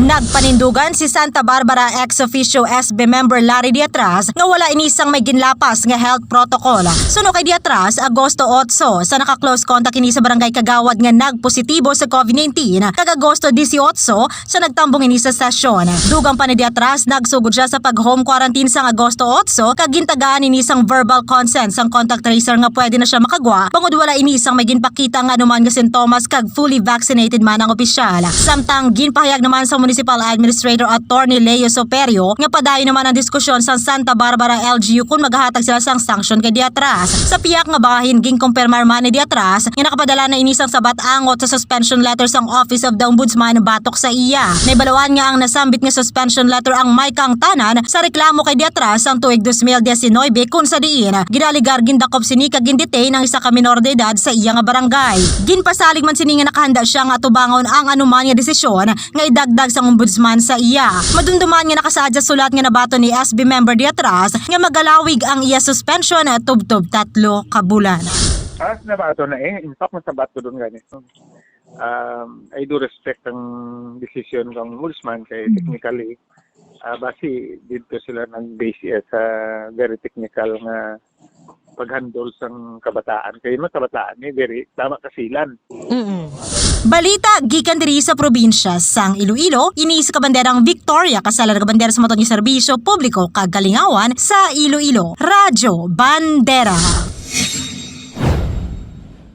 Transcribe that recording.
Nagpanindugan si Santa Barbara ex-officio SB member Larry Diatras nga wala inisang may ginlapas nga health protocol. Suno kay Diatras, Agosto 8 sa naka-close contact ini sa barangay Kagawad nga nagpositibo sa COVID-19 kag Agosto 18 sa nagtambong ini sa sesyon. Dugang pa ni Diatras, nagsugod siya sa pag-home quarantine sang Agosto 8 kag gintagaan ini sang verbal consent sang contact tracer nga pwede na siya makagwa bangod wala inisang may ginpakita nga anuman nga sintomas kag fully vaccinated man ang opisyal. Samtang ginpahayag naman sa Municipal Administrator Attorney Leo Soperio nga padayon naman ang diskusyon sa Santa Barbara LGU kung maghahatag sila sang sanction kay Diatras. Sa piyak nga bahin ginkumpirmar man ni Diatras nga nakapadala na inisang sabat angot sa suspension letter sang Office of the Ombudsman batok sa iya. Naibalawan nga ang nasambit nga suspension letter ang may kang tanan sa reklamo kay Diatras ang tuig 2019 kung sa diin ginaligar gindakop sini kag gindetain ang isa ka minor de edad sa iya nga barangay. Ginpasalig man sini nga nakahanda siya nga tubangon ang anuman nga desisyon nga idagdag sang ombudsman sa iya. Madumduman nga nakasadya sulat nga nabato ni SB member Diatras nga magalawig ang iya suspension tubtob 3 ka bulan. Nabato na in fact nasabato doon ganito. I do respect ang decision ng ombudsman kay technically basi dito sila nag-base sa very technical nga pag-handle sang kabataan. Kaya mga kabataan very tama kasilan. Balita gikan diri sa probinsya sang Iloilo, ini sa kabanderang Victoria kasala kabandera sa motor ni serbisyo publiko kag Kalingawan sa Iloilo. Radyo Bandera.